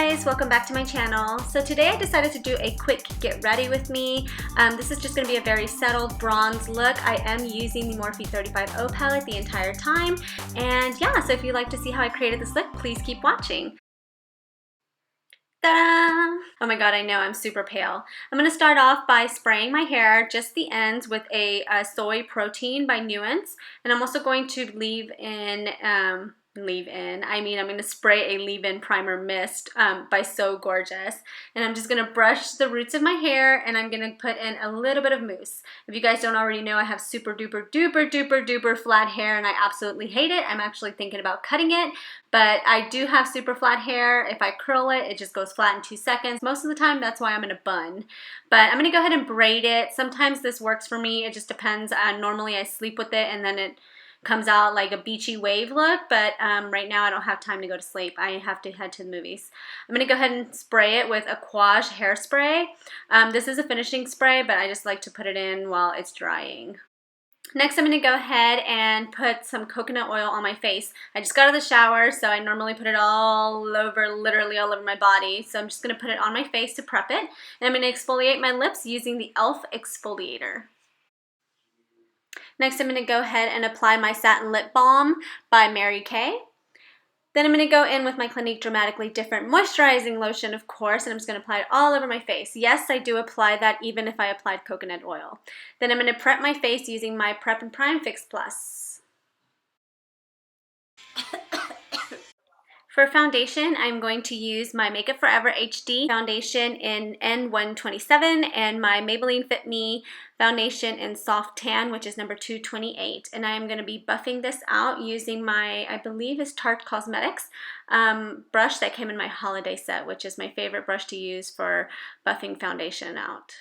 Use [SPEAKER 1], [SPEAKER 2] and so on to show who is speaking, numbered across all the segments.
[SPEAKER 1] guys, welcome back to my channel. So today I decided to do a quick get ready with me. This is just going to be a very settled bronze look. I am using the Morphe 35O palette the entire time. And yeah, so if you'd like to see how I created this look, please keep watching. Ta-da! Oh my god, I know I'm super pale. I'm going to start off by spraying my hair, just the ends, with a soy protein by Nuance. And I'm also going to I'm going to spray a leave-in primer mist by So Gorgeous. And I'm just going to brush the roots of my hair, and I'm going to put in a little bit of mousse. If you guys don't already know, I have super duper duper duper duper flat hair, and I absolutely hate it. I'm actually thinking about cutting it, but I do have super flat hair. If I curl it, it just goes flat in 2 seconds. Most of the time, that's why I'm in a bun. But I'm going to go ahead and braid it. Sometimes this works for me. It just depends. Normally, I sleep with it, and then it comes out like a beachy wave look, but right now I don't have time to go to sleep. I have to head to the movies. I'm going to go ahead and spray it with Aquage hairspray. This is a finishing spray, but I just like to put it in while it's drying. Next, I'm going to go ahead and put some coconut oil on my face. I just got out of the shower, so I normally put it all over, literally all over my body. So I'm just going to put it on my face to prep it. And I'm going to exfoliate my lips using the e.l.f. exfoliator. Next, I'm going to go ahead and apply my Satin Lip Balm by Mary Kay. Then I'm going to go in with my Clinique Dramatically Different Moisturizing Lotion, of course, and I'm just going to apply it all over my face. Yes, I do apply that even if I applied coconut oil. Then I'm going to prep my face using my Prep and Prime Fix Plus. For foundation, I'm going to use my Makeup Forever HD foundation in N127 and my Maybelline Fit Me foundation in Soft Tan, which is number 228. And I am going to be buffing this out using my, I believe is Tarte Cosmetics brush that came in my holiday set, which is my favorite brush to use for buffing foundation out.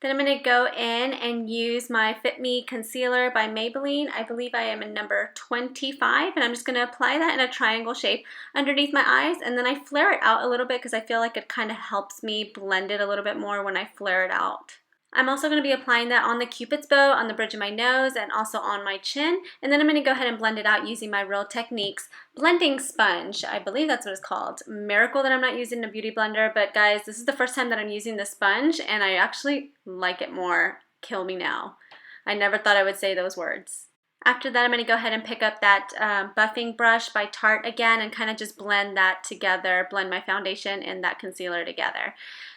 [SPEAKER 1] Then I'm going to go in and use my Fit Me Concealer by Maybelline. I believe I am in number 25, and I'm just going to apply that in a triangle shape underneath my eyes, and then I flare it out a little bit because I feel like it kind of helps me blend it a little bit more when I flare it out. I'm also going to be applying that on the Cupid's bow, on the bridge of my nose, and also on my chin. And then I'm going to go ahead and blend it out using my Real Techniques blending sponge. I believe that's what it's called. Miracle that I'm not using a beauty blender, but guys, this is the first time that I'm using the sponge, and I actually like it more. Kill me now. I never thought I would say those words. After that, I'm going to go ahead and pick up that buffing brush by Tarte again and kind of just blend that together, blend my foundation and that concealer together.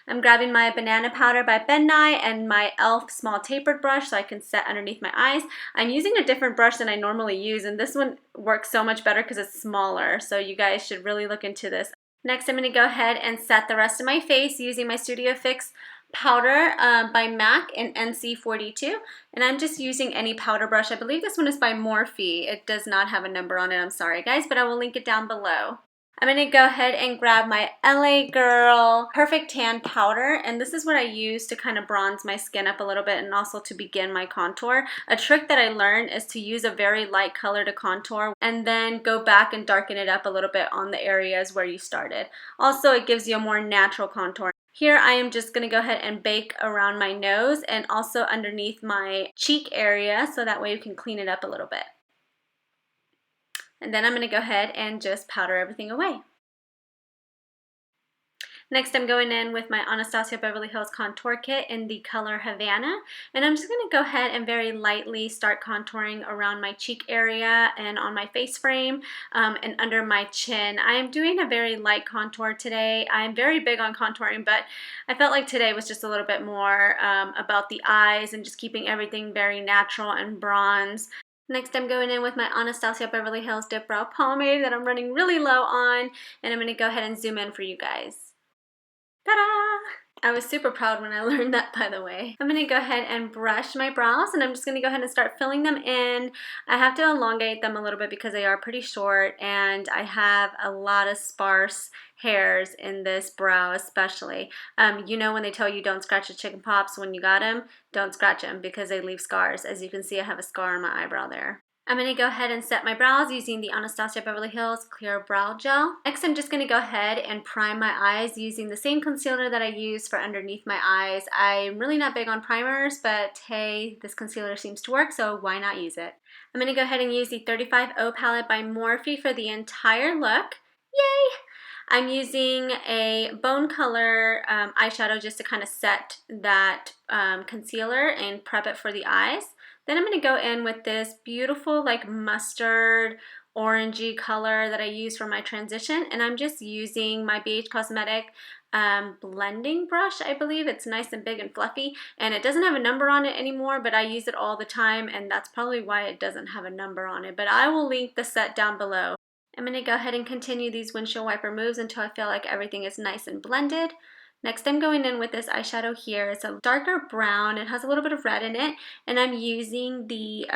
[SPEAKER 1] I'm grabbing my banana powder by Ben Nye and my e.l.f. small tapered brush so I can set underneath my eyes. I'm using a different brush than I normally use, and this one works so much better because it's smaller, so you guys should really look into this. Next, I'm going to go ahead and set the rest of my face using my Studio Fix powder by MAC in NC42, and I'm just using any powder brush. I believe this one is by Morphe. It does not have a number on it, I'm sorry guys, but I will link it down below. I'm going to go ahead and grab my LA Girl Perfect Tan powder, and this is what I use to kind of bronze my skin up a little bit and also to begin my contour. A trick that I learned is to use a very light color to contour and then go back and darken it up a little bit on the areas where you started. Also, it gives you a more natural contour. Here I am just going to go ahead and bake around my nose and also underneath my cheek area so that way you can clean it up a little bit. And then I'm going to go ahead and just powder everything away. Next, I'm going in with my Anastasia Beverly Hills Contour Kit in the color Havana. And I'm just going to go ahead and very lightly start contouring around my cheek area and on my face frame and under my chin. I am doing a very light contour today. I'm very big on contouring, but I felt like today was just a little bit more about the eyes and just keeping everything very natural and bronze. Next, I'm going in with my Anastasia Beverly Hills Dip Brow Pomade that I'm running really low on, and I'm going to go ahead and zoom in for you guys. Ta-da! I was super proud when I learned that, by the way. I'm going to go ahead and brush my brows, and I'm just going to go ahead and start filling them in. I have to elongate them a little bit because they are pretty short, and I have a lot of sparse hairs in this brow especially. You know when they tell you don't scratch the chicken pops when you got them? Don't scratch them because they leave scars. As you can see, I have a scar on my eyebrow there. I'm going to go ahead and set my brows using the Anastasia Beverly Hills Clear Brow Gel. Next, I'm just going to go ahead and prime my eyes using the same concealer that I use for underneath my eyes. I'm really not big on primers, but hey, this concealer seems to work, so why not use it? I'm going to go ahead and use the 35O palette by Morphe for the entire look. Yay! I'm using a bone color eyeshadow just to kind of set that concealer and prep it for the eyes. Then I'm going to go in with this beautiful like mustard orangey color that I use for my transition, and I'm just using my BH Cosmetic blending brush. I believe it's nice and big and fluffy, and it doesn't have a number on it anymore, but I use it all the time, and that's probably why it doesn't have a number on it, but I will link the set down below. I'm going to go ahead and continue these windshield wiper moves until I feel like everything is nice and blended. Next, I'm going in with this eyeshadow here. It's a darker brown. It has a little bit of red in it, and I'm using the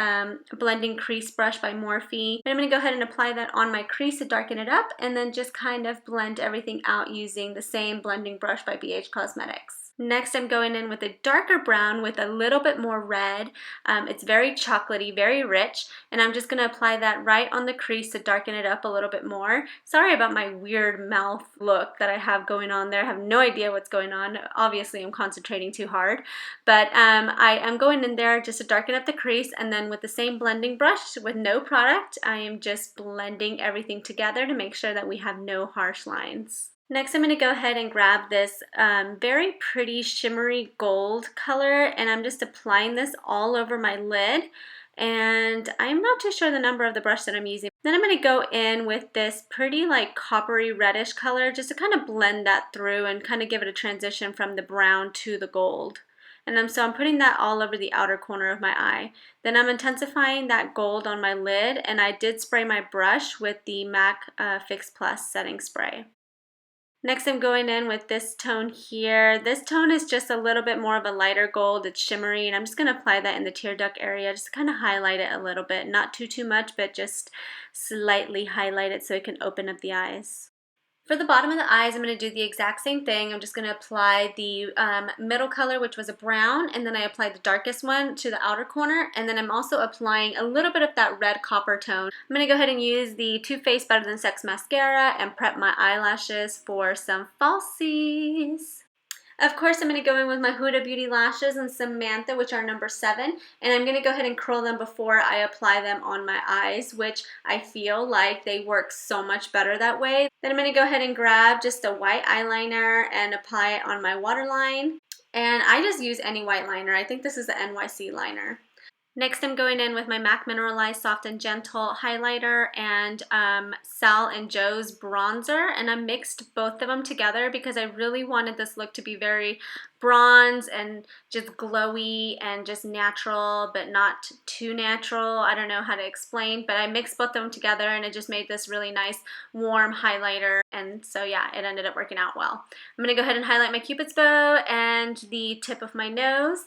[SPEAKER 1] blending crease brush by Morphe. And I'm going to go ahead and apply that on my crease to darken it up, and then just kind of blend everything out using the same blending brush by BH Cosmetics. Next, I'm going in with a darker brown with a little bit more red. It's very chocolatey, very rich, and I'm just going to apply that right on the crease to darken it up a little bit more. Sorry about my weird mouth look that I have going on there. I have no idea what's going on. Obviously, I'm concentrating too hard, but I am going in there just to darken up the crease, and then with the same blending brush with no product, I am just blending everything together to make sure that we have no harsh lines. Next, I'm going to go ahead and grab this very pretty shimmery gold color, and I'm just applying this all over my lid, and I'm not too sure the number of the brush that I'm using. Then I'm going to go in with this pretty like coppery reddish color just to kind of blend that through and kind of give it a transition from the brown to the gold. And so I'm putting that all over the outer corner of my eye. Then I'm intensifying that gold on my lid, and I did spray my brush with the MAC Fix Plus setting spray. Next, I'm going in with this tone here. This tone is just a little bit more of a lighter gold. It's shimmery, and I'm just going to apply that in the tear duct area just to kind of highlight it a little bit. Not too much, but just slightly highlight it so it can open up the eyes. For the bottom of the eyes, I'm going to do the exact same thing. I'm just going to apply the middle color, which was a brown, and then I applied the darkest one to the outer corner, and then I'm also applying a little bit of that red copper tone. I'm going to go ahead and use the Too Faced Better Than Sex mascara and prep my eyelashes for some falsies. Of course, I'm going to go in with my Huda Beauty lashes in Samantha, which are number 7, and I'm going to go ahead and curl them before I apply them on my eyes, which I feel like they work so much better that way. Then I'm going to go ahead and grab just a white eyeliner and apply it on my waterline, and I just use any white liner. I think this is the NYC liner. Next, I'm going in with my MAC Mineralized Soft and Gentle highlighter and Sal and Joe's bronzer, and I mixed both of them together because I really wanted this look to be very bronze and just glowy and just natural, but not too natural. I don't know how to explain, but I mixed both of them together, and it just made this really nice warm highlighter, and so yeah, it ended up working out well. I'm going to go ahead and highlight my Cupid's bow and the tip of my nose.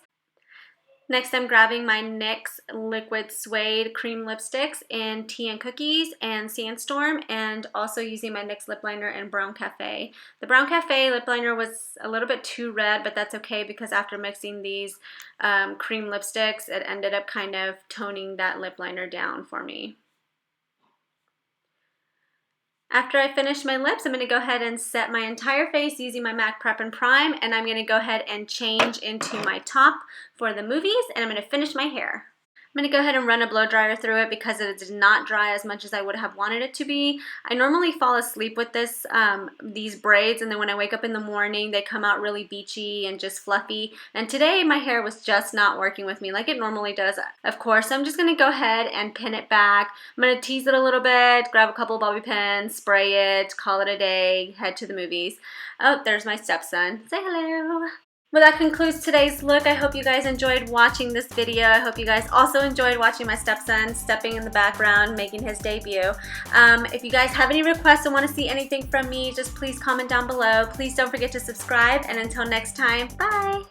[SPEAKER 1] Next, I'm grabbing my NYX Liquid Suede Cream Lipsticks in Tea and Cookies and Sandstorm, and also using my NYX Lip Liner in Brown Cafe. The Brown Cafe lip liner was a little bit too red, but that's okay because after mixing these cream lipsticks, it ended up kind of toning that lip liner down for me. After I finish my lips, I'm going to go ahead and set my entire face using my MAC Prep and Prime, and I'm going to go ahead and change into my top for the movies, and I'm going to finish my hair. I'm going to go ahead and run a blow dryer through it because it did not dry as much as I would have wanted it to be. I normally fall asleep with this, these braids, and then when I wake up in the morning, they come out really beachy and just fluffy. And today, my hair was just not working with me like it normally does. Of course, I'm just going to go ahead and pin it back. I'm going to tease it a little bit, grab a couple of bobby pins, spray it, call it a day, head to the movies. Oh, there's my stepson. Say hello. Well, that concludes today's look. I hope you guys enjoyed watching this video. I hope you guys also enjoyed watching my stepson stepping in the background, making his debut. If you guys have any requests or want to see anything from me, just please comment down below. Please don't forget to subscribe, and until next time, bye!